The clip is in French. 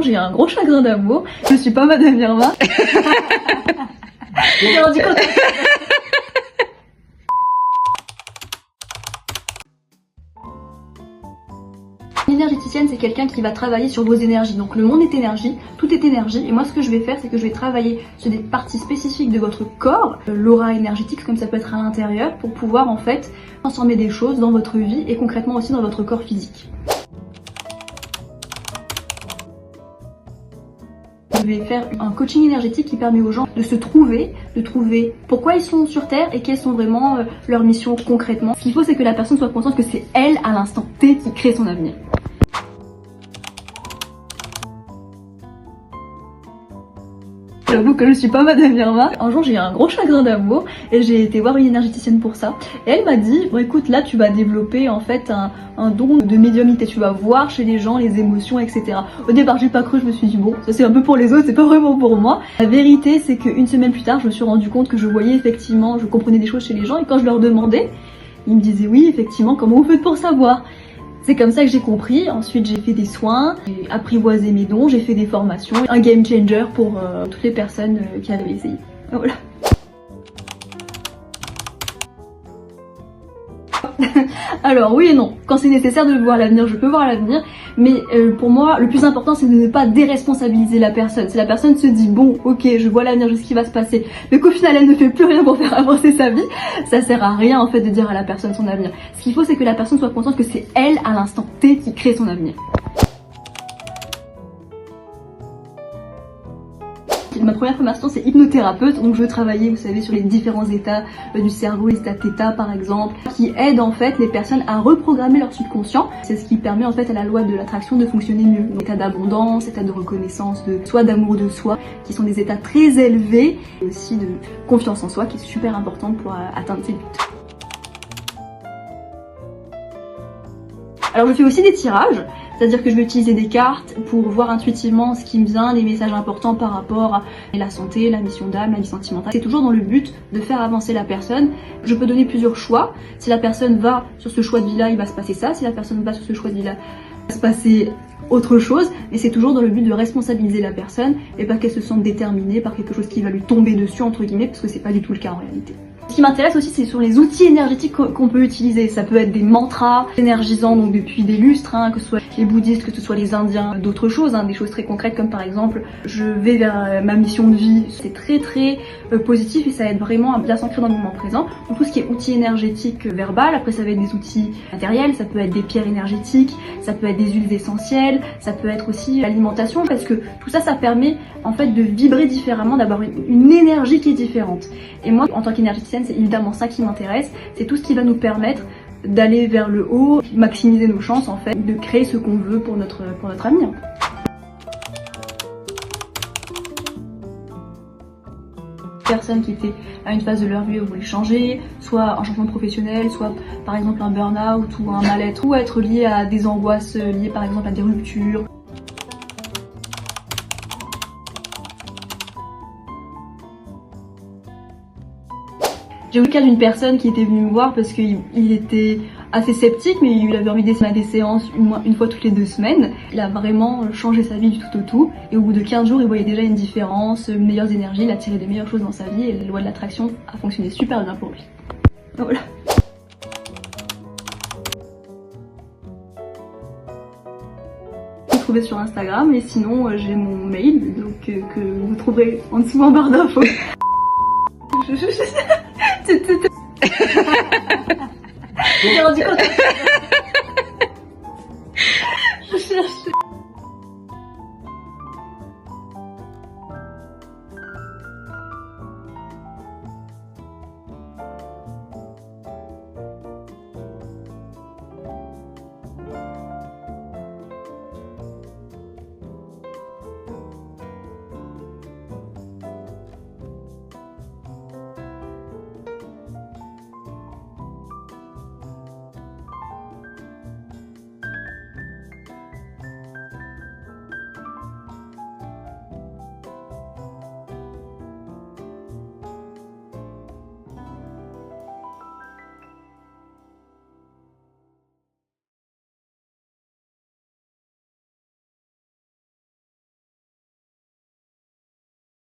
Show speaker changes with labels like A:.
A: jour, j'ai eu un gros chagrin d'amour. Je suis pas Madame Irma. Je me suis rendu compte. L'énergéticienne, c'est quelqu'un qui va travailler sur vos énergies. Donc le monde est énergie, tout est énergie. Et moi, ce que je vais faire, c'est que je vais travailler sur des parties spécifiques de votre corps, l'aura énergétique, comme ça peut être à l'intérieur, pour pouvoir en fait transformer des choses dans votre vie et concrètement aussi dans votre corps physique. Je vais faire un coaching énergétique qui permet aux gens de se trouver, de trouver pourquoi ils sont sur Terre et quelles sont vraiment leurs missions concrètement. Ce qu'il faut, c'est que la personne soit consciente que c'est elle, à l'instant T, qui crée son avenir. J'avoue que je suis pas Madame Irma. Un jour, j'ai eu un gros chagrin d'amour et j'ai été voir une énergéticienne pour ça. Et elle m'a dit, bon écoute, là tu vas développer en fait un don de médiumnité. Tu vas voir chez les gens les émotions, etc. Au départ, j'ai pas cru, je me suis dit bon, ça c'est un peu pour les autres, c'est pas vraiment pour moi. La vérité, c'est qu'une semaine plus tard, je me suis rendu compte que je voyais effectivement, je comprenais des choses chez les gens et quand je leur demandais, ils me disaient oui, effectivement, comment vous faites pour savoir ? C'est comme ça que j'ai compris. Ensuite, j'ai fait des soins, j'ai apprivoisé mes dons, j'ai fait des formations. Un game changer pour toutes les personnes qui avaient essayé. Voilà. Alors oui et non, quand c'est nécessaire de voir l'avenir, je peux voir l'avenir, mais pour moi le plus important c'est de ne pas déresponsabiliser la personne. Si la personne se dit bon ok je vois l'avenir, je sais ce qui va se passer, mais qu'au final elle ne fait plus rien pour faire avancer sa vie, ça sert à rien en fait de dire à la personne son avenir. Ce qu'il faut c'est que la personne soit consciente que c'est elle à l'instant T qui crée son avenir. Ma première formation c'est hypnothérapeute, donc je veux travailler vous savez sur les différents états du cerveau, les états θ par exemple, qui aident en fait les personnes à reprogrammer leur subconscient. C'est ce qui permet en fait à la loi de l'attraction de fonctionner mieux. Donc état d'abondance, état de reconnaissance de soi, d'amour de soi, qui sont des états très élevés, et aussi de confiance en soi qui est super importante pour atteindre ses buts. Alors je fais aussi des tirages, c'est-à-dire que je vais utiliser des cartes pour voir intuitivement ce qui me vient, les messages importants par rapport à la santé, la mission d'âme, la vie sentimentale. C'est toujours dans le but de faire avancer la personne. Je peux donner plusieurs choix. Si la personne va sur ce choix de vie-là, il va se passer ça. Si la personne va sur ce choix de vie-là, il va se passer autre chose. Mais c'est toujours dans le but de responsabiliser la personne et pas qu'elle se sente déterminée par quelque chose qui va lui tomber dessus, entre guillemets, parce que c'est pas du tout le cas en réalité. Ce qui m'intéresse aussi, c'est sur les outils énergétiques qu'on peut utiliser. Ça peut être des mantras énergisants, donc depuis des lustres, que ce soit les bouddhistes, que ce soit les indiens, d'autres choses, des choses très concrètes comme par exemple, je vais vers ma mission de vie. C'est très positif et ça aide vraiment à bien s'ancrer dans le moment présent. Donc tout ce qui est outils énergétiques verbal, après ça va être des outils matériels, ça peut être des pierres énergétiques, ça peut être des huiles essentielles, ça peut être aussi l'alimentation, parce que tout ça, ça permet en fait de vibrer différemment, d'avoir une énergie qui est différente. Et moi, en tant qu'énergéticienne, c'est évidemment ça qui m'intéresse, c'est tout ce qui va nous permettre d'aller vers le haut, maximiser nos chances en fait, de créer ce qu'on veut pour notre avenir. Personnes qui étaient à une phase de leur vie où voulaient changer, soit un changement professionnel, soit par exemple un burn-out ou un mal-être, ou être lié à des angoisses liées par exemple à des ruptures. J'ai eu le cas d'une personne qui était venue me voir parce qu'il était assez sceptique, mais il avait envie d'essayer des séances une fois toutes les 2 semaines. Il a vraiment changé sa vie du tout au tout. Et au bout de 15 jours, il voyait déjà une différence, une meilleure énergie, il a tiré des meilleures choses dans sa vie et la loi de l'attraction a fonctionné super bien pour lui. Voilà. Vous trouvez sur Instagram et sinon j'ai mon mail donc, que vous trouverez en dessous en barre d'infos. Je me suis rendu compte.